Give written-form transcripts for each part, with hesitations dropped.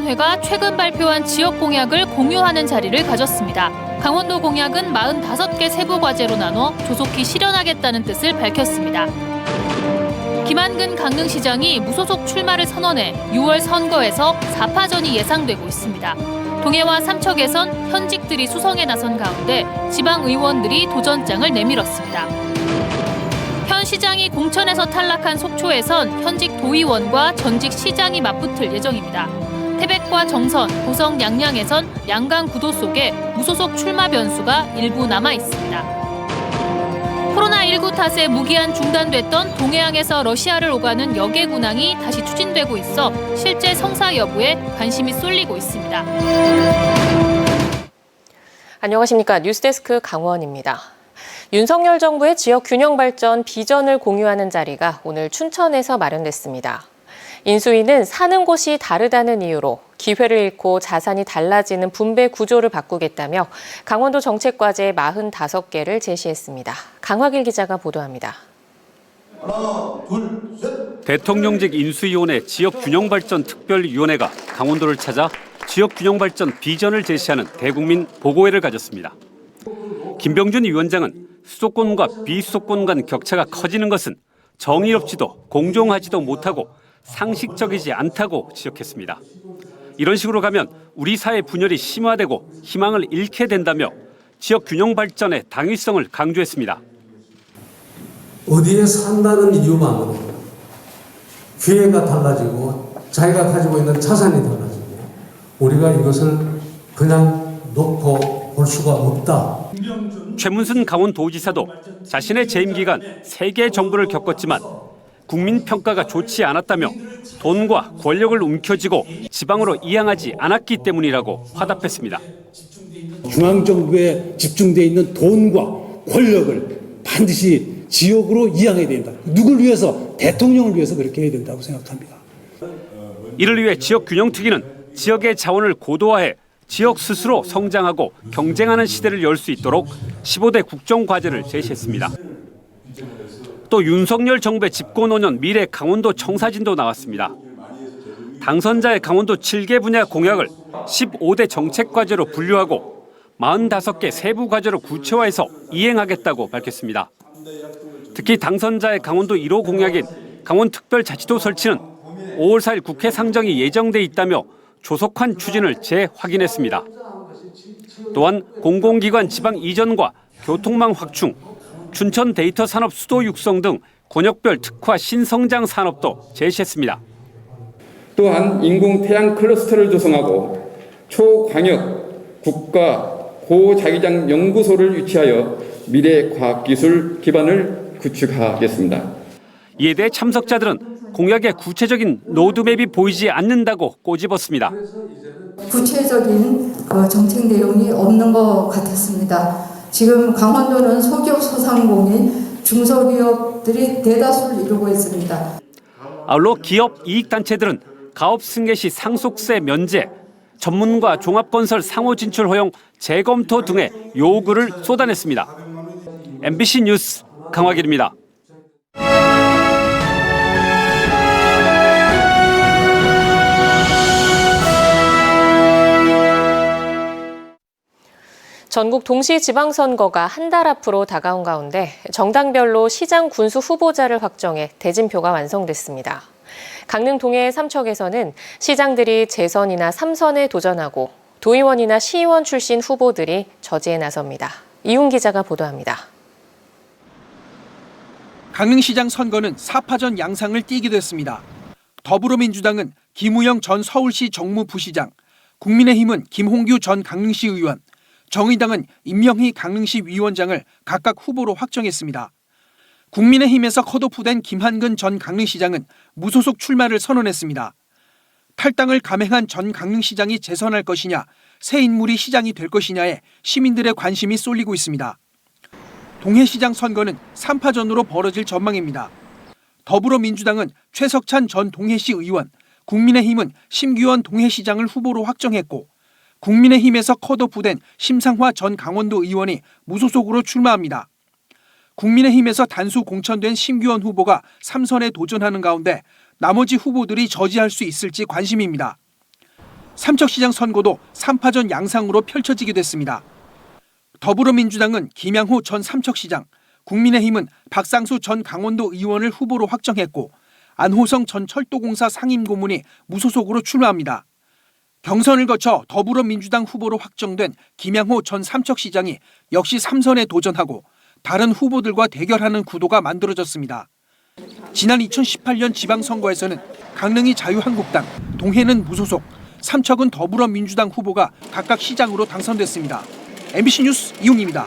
지역위원회가 최근 발표한 지역 공약을 공유하는 자리를 가졌습니다. 강원도 공약은 45개 세부 과제로 나눠 조속히 실현하겠다는 뜻을 밝혔습니다. 김한근 강릉시장이 무소속 출마를 선언해 6월 선거에서 4파전이 예상되고 있습니다. 동해와 삼척에선 현직들이 수성에 나선 가운데 지방 의원들이 도전장을 내밀었습니다. 현 시장이 공천에서 탈락한 속초에선 현직 도의원과 전직 시장이 맞붙을 예정입니다. 태백과 정선, 고성 양양에선 양강 구도 속에 무소속 출마 변수가 일부 남아 있습니다. 코로나19 탓에 무기한 중단됐던 동해안에서 러시아를 오가는 역의 군항이 다시 추진되고 있어 실제 성사 여부에 관심이 쏠리고 있습니다. 안녕하십니까. 뉴스데스크 강원입니다. 윤석열 정부의 지역 균형 발전 비전을 공유하는 자리가 오늘 춘천에서 마련됐습니다. 인수위는 사는 곳이 다르다는 이유로 기회를 잃고 자산이 달라지는 분배 구조를 바꾸겠다며 강원도 정책과제 45개를 제시했습니다. 강화길 기자가 보도합니다. 하나, 둘, 셋. 대통령직 인수위원회 지역균형발전 특별위원회가 강원도를 찾아 지역균형발전 비전을 제시하는 대국민 보고회를 가졌습니다. 김병준 위원장은 수도권과 비수도권 간 격차가 커지는 것은 정의롭지도 공정하지도 못하고 상식적이지 않다고 지적했습니다. 이런 식으로 가면 우리 사회 분열이 심화되고 희망을 잃게 된다며 지역 균형 발전의 당위성을 강조했습니다. 어디에 산다는 이유만으로 기회가 달라지고 자기가 가지고 있는 자산이 달라지고 우리가 이것을 그냥 놓고 볼 수가 없다. 최문순 강원도지사도 자신의 재임 기간 3개 정부를 겪었지만 국민 평가가 좋지 않았다며 돈과 권력을 움켜쥐고 지방으로 이양하지 않았기 때문이라고 화답했습니다. 중앙정부에 집중되어 있는 돈과 권력을 반드시 지역으로 이양해야 된다. 누굴 위해서? 대통령을 위해서 그렇게 해야 된다고 생각합니다. 이를 위해 지역균형특위는 지역의 자원을 고도화해 지역 스스로 성장하고 경쟁하는 시대를 열 수 있도록 15대 국정과제를 제시했습니다. 또 윤석열 정부의 집권 5년 미래 강원도 청사진도 나왔습니다. 당선자의 강원도 7개 분야 공약을 15대 정책과제로 분류하고 45개 세부 과제로 구체화해서 이행하겠다고 밝혔습니다. 특히 당선자의 강원도 1호 공약인 강원특별자치도 설치는 5월 4일 국회 상정이 예정돼 있다며 조속한 추진을 재확인했습니다. 또한 공공기관 지방 이전과 교통망 확충, 춘천 데이터 산업 수도 육성 등 권역별 특화 신성장 산업도 제시했습니다. 또한 인공 태양 클러스터를 조성하고 초광역 국가 고자기장 연구소를 유치하여 미래 과학기술 기반을 구축하겠습니다. 이에 대해 참석자들은 공약의 구체적인 로드맵이 보이지 않는다고 꼬집었습니다. 구체적인 정책 내용이 없는 것 같았습니다. 지금 강원도는 소기업 소상공인 중소기업들이 대다수를 이루고 있습니다. 아울러 기업 이익단체들은 가업 승계 시 상속세 면제, 전문가 종합건설 상호 진출 허용 재검토 등의 요구를 쏟아냈습니다. MBC 뉴스 강화길입니다. 전국 동시 지방선거가 한 달 앞으로 다가온 가운데 정당별로 시장 군수 후보자를 확정해 대진표가 완성됐습니다. 강릉 동해 삼척에서는 시장들이 재선이나 3선에 도전하고 도의원이나 시의원 출신 후보들이 저지에 나섭니다. 이훈 기자가 보도합니다. 강릉시장 선거는 4파전 양상을 띠기도 했습니다. 더불어민주당은 김우영 전 서울시 정무부시장, 국민의힘은 김홍규 전 강릉시 의원, 정의당은 임명희 강릉시 위원장을 각각 후보로 확정했습니다. 국민의힘에서 컷오프된 김한근 전 강릉시장은 무소속 출마를 선언했습니다. 탈당을 감행한 전 강릉시장이 재선할 것이냐, 새 인물이 시장이 될 것이냐에 시민들의 관심이 쏠리고 있습니다. 동해시장 선거는 3파전으로 벌어질 전망입니다. 더불어민주당은 최석찬 전 동해시 의원, 국민의힘은 심규원 동해시장을 후보로 확정했고 국민의힘에서 컷오프된 심상화 전 강원도 의원이 무소속으로 출마합니다. 국민의힘에서 단수 공천된 심규원 후보가 3선에 도전하는 가운데 나머지 후보들이 저지할 수 있을지 관심입니다. 삼척시장 선거도 3파전 양상으로 펼쳐지게 됐습니다. 더불어민주당은 김양호 전 삼척시장, 국민의힘은 박상수 전 강원도 의원을 후보로 확정했고 안호성 전 철도공사 상임고문이 무소속으로 출마합니다. 경선을 거쳐 더불어민주당 후보로 확정된 김양호 전 삼척시장이 역시 3선에 도전하고 다른 후보들과 대결하는 구도가 만들어졌습니다. 지난 2018년 지방선거에서는 강릉이 자유한국당, 동해는 무소속, 삼척은 더불어민주당 후보가 각각 시장으로 당선됐습니다. MBC 뉴스 이용입니다.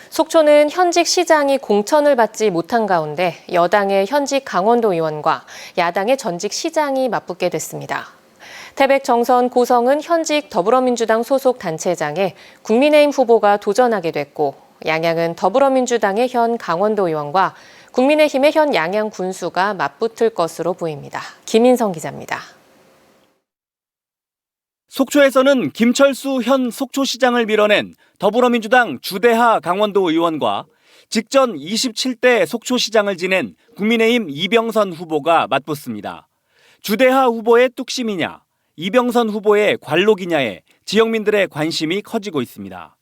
속초는 현직 시장이 공천을 받지 못한 가운데 여당의 현직 강원도 의원과 야당의 전직 시장이 맞붙게 됐습니다. 태백 정선 고성은 현직 더불어민주당 소속 단체장에 국민의힘 후보가 도전하게 됐고 양양은 더불어민주당의 현 강원도 의원과 국민의힘의 현 양양 군수가 맞붙을 것으로 보입니다. 김인성 기자입니다. 속초에서는 김철수 현 속초시장을 밀어낸 더불어민주당 주대하 강원도 의원과 직전 27대 속초시장을 지낸 국민의힘 이병선 후보가 맞붙습니다. 주대하 후보의 뚝심이냐, 이병선 후보의 관록이냐에 지역민들의 관심이 커지고 있습니다.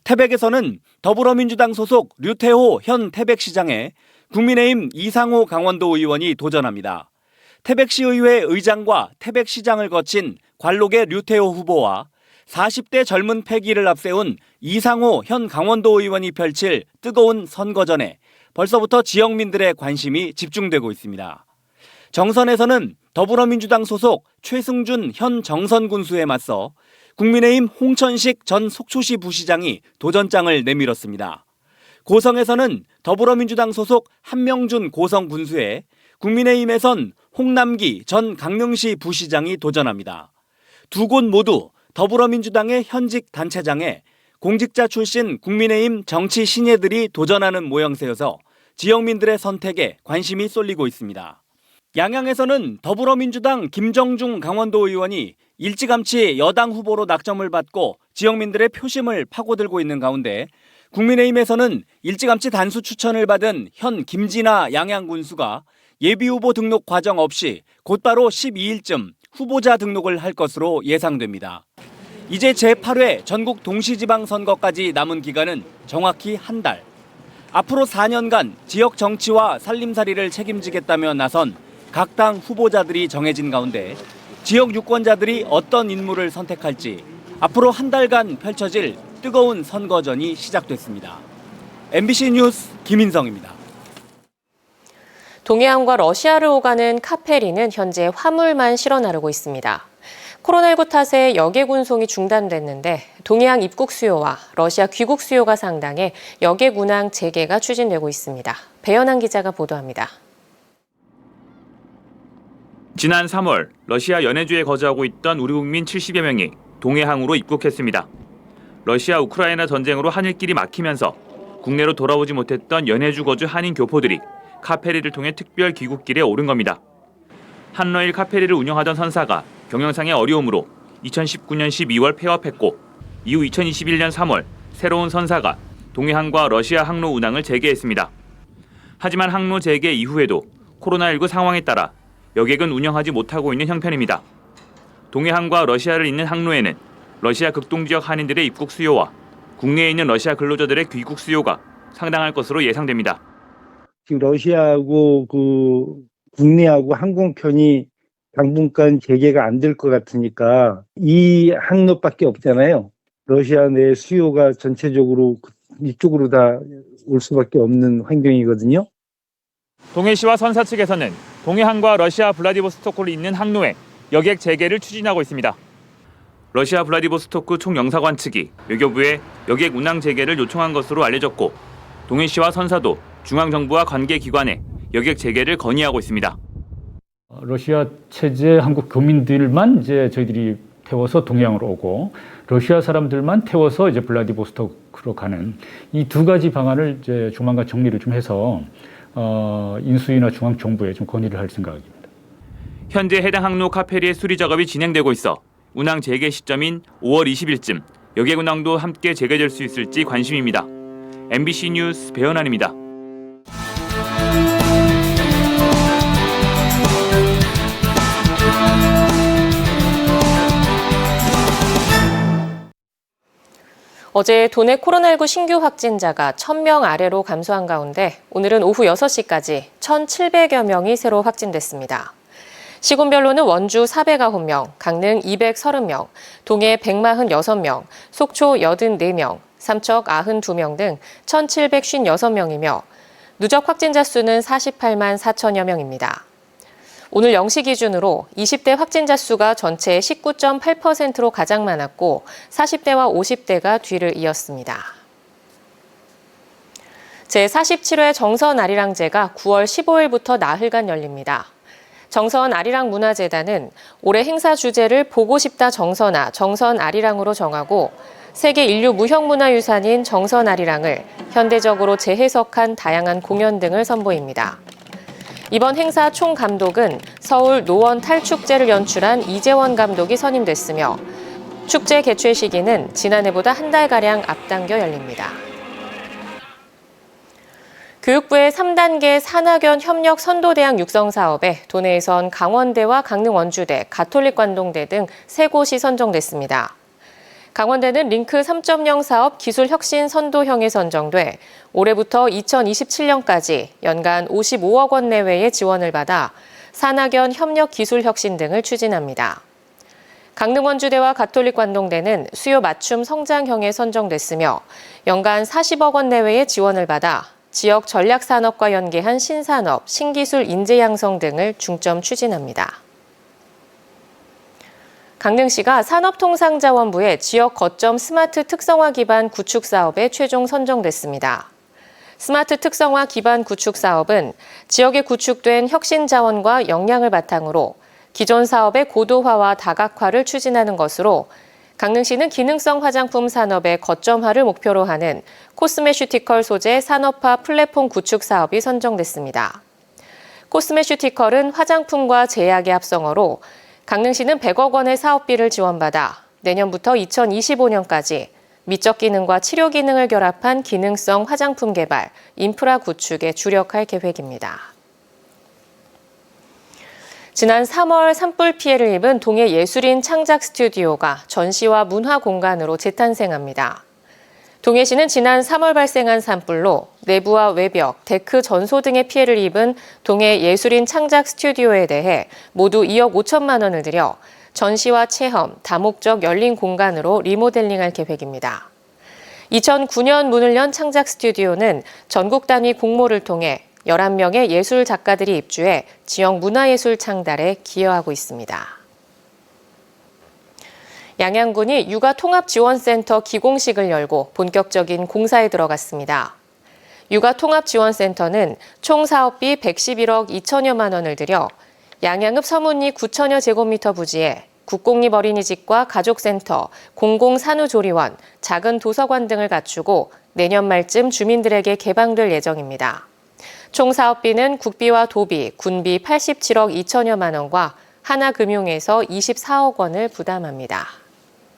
태백에서는 더불어민주당 소속 류태호 현 태백시장에 국민의힘 이상호 강원도 의원이 도전합니다. 태백시의회 의장과 태백시장을 거친 관록의 류태호 후보와 40대 젊은 패기를 앞세운 이상호 현 강원도 의원이 펼칠 뜨거운 선거전에 벌써부터 지역민들의 관심이 집중되고 있습니다. 정선에서는 더불어민주당 소속 최승준 현 정선군수에 맞서 국민의힘 홍천식 전 속초시 부시장이 도전장을 내밀었습니다. 고성에서는 더불어민주당 소속 한명준 고성군수에 국민의힘에선 홍남기 전 강릉시 부시장이 도전합니다. 두 곳 모두 더불어민주당의 현직 단체장에 공직자 출신 국민의힘 정치 신예들이 도전하는 모양새여서 지역민들의 선택에 관심이 쏠리고 있습니다. 양양에서는 더불어민주당 김정중 강원도 의원이 일찌감치 여당 후보로 낙점을 받고 지역민들의 표심을 파고들고 있는 가운데 국민의힘에서는 일찌감치 단수 추천을 받은 현 김진아 양양 군수가 예비후보 등록 과정 없이 곧바로 12일쯤 후보자 등록을 할 것으로 예상됩니다. 이제 제8회 전국 동시지방선거까지 남은 기간은 정확히 한 달. 앞으로 4년간 지역 정치와 살림살이를 책임지겠다며 나선 각 당 후보자들이 정해진 가운데 지역 유권자들이 어떤 인물을 선택할지 앞으로 한 달간 펼쳐질 뜨거운 선거전이 시작됐습니다. MBC 뉴스 김인성입니다. 동해안과 러시아를 오가는 카페리는 현재 화물만 실어 나르고 있습니다. 코로나19 탓에 여객 운송이 중단됐는데 동해안 입국 수요와 러시아 귀국 수요가 상당해 여객 운항 재개가 추진되고 있습니다. 배연한 기자가 보도합니다. 지난 3월 러시아 연해주에 거주하고 있던 우리 국민 70여 명이 동해항으로 입국했습니다. 러시아 우크라이나 전쟁으로 하늘길이 막히면서 국내로 돌아오지 못했던 연해주 거주 한인 교포들이 카페리를 통해 특별 귀국길에 오른 겁니다. 한러일 카페리를 운영하던 선사가 경영상의 어려움으로 2019년 12월 폐업했고 이후 2021년 3월 새로운 선사가 동해항과 러시아 항로 운항을 재개했습니다. 하지만 항로 재개 이후에도 코로나19 상황에 따라 여객은 운영하지 못하고 있는 형편입니다. 동해항과 러시아를 잇는 항로에는 러시아 극동지역 한인들의 입국 수요와 국내에 있는 러시아 근로자들의 귀국 수요가 상당할 것으로 예상됩니다. 지금 러시아하고 국내하고 항공편이 당분간 재개가 안 될 것 같으니까 이 항로밖에 없잖아요. 러시아 내 수요가 전체적으로 이쪽으로 다 올 수밖에 없는 환경이거든요. 동해시와 선사 측에서는 동해항과 러시아 블라디보스토크를 잇는 항로에 여객 재개를 추진하고 있습니다. 러시아 블라디보스토크 총영사관 측이 외교부에 여객 운항 재개를 요청한 것으로 알려졌고 동해시와 선사도 중앙정부와 관계기관에 여객 재개를 건의하고 있습니다. 러시아 체제 한국 교민들만 이제 저희들이 태워서 동해항으로 오고 러시아 사람들만 태워서 이제 블라디보스토크로 가는 이 두 가지 방안을 이제 조만간 정리를 좀 해서 인수위나 중앙정부에 좀 건의를 할 생각입니다. 현재 해당 항로 카페리의 수리 작업이 진행되고 있어 운항 재개 시점인 5월 20일쯤 여객 운항도 함께 재개될 수 있을지 관심입니다. MBC 뉴스 배현환입니다. 어제 도내 코로나19 신규 확진자가 1,000명 아래로 감소한 가운데 오늘은 오후 6시까지 1,700여 명이 새로 확진됐습니다. 시군별로는 원주 409명, 강릉 230명, 동해 146명, 속초 84명, 삼척 92명 등 1,756명이며 누적 확진자 수는 48만 4천여 명입니다. 오늘 0시 기준으로 20대 확진자 수가 전체의 19.8%로 가장 많았고 40대와 50대가 뒤를 이었습니다. 제47회 정선 아리랑제가 9월 15일부터 나흘간 열립니다. 정선 아리랑 문화재단은 올해 행사 주제를 보고 싶다 정선아, 정선 아리랑으로 정하고 세계 인류 무형문화유산인 정선 아리랑을 현대적으로 재해석한 다양한 공연 등을 선보입니다. 이번 행사 총감독은 서울 노원 탈축제를 연출한 이재원 감독이 선임됐으며 축제 개최 시기는 지난해보다 한 달가량 앞당겨 열립니다. 교육부의 3단계 산학연 협력 선도대학 육성 사업에 도내에선 강원대와 강릉 원주대, 가톨릭 관동대 등 3곳이 선정됐습니다. 강원대는 링크 3.0 사업 기술 혁신 선도형에 선정돼 올해부터 2027년까지 연간 55억 원 내외의 지원을 받아 산학연 협력 기술 혁신 등을 추진합니다. 강릉 원주대와 가톨릭 관동대는 수요 맞춤 성장형에 선정됐으며 연간 40억 원 내외의 지원을 받아 지역 전략 산업과 연계한 신산업, 신기술 인재 양성 등을 중점 추진합니다. 강릉시가 산업통상자원부의 지역 거점 스마트 특성화 기반 구축 사업에 최종 선정됐습니다. 스마트 특성화 기반 구축 사업은 지역에 구축된 혁신 자원과 역량을 바탕으로 기존 사업의 고도화와 다각화를 추진하는 것으로 강릉시는 기능성 화장품 산업의 거점화를 목표로 하는 코스메슈티컬 소재 산업화 플랫폼 구축 사업이 선정됐습니다. 코스메슈티컬은 화장품과 제약의 합성어로 강릉시는 100억 원의 사업비를 지원받아 내년부터 2025년까지 미적 기능과 치료 기능을 결합한 기능성 화장품 개발, 인프라 구축에 주력할 계획입니다. 지난 3월 산불 피해를 입은 동해 예술인 창작 스튜디오가 전시와 문화 공간으로 재탄생합니다. 동해시는 지난 3월 발생한 산불로 내부와 외벽, 데크 전소 등의 피해를 입은 동해 예술인 창작 스튜디오에 대해 모두 2억 5천만 원을 들여 전시와 체험, 다목적 열린 공간으로 리모델링할 계획입니다. 2009년 문을 연 창작 스튜디오는 전국 단위 공모를 통해 11명의 예술 작가들이 입주해 지역 문화예술 창달에 기여하고 있습니다. 양양군이 육아통합지원센터 기공식을 열고 본격적인 공사에 들어갔습니다. 육아통합지원센터는 총 사업비 111억 2천여만 원을 들여 양양읍 서문리 9천여 제곱미터 부지에 국공립 어린이집과 가족센터, 공공산후조리원, 작은 도서관 등을 갖추고 내년 말쯤 주민들에게 개방될 예정입니다. 총 사업비는 국비와 도비, 군비 87억 2천여만 원과 하나금융에서 24억 원을 부담합니다.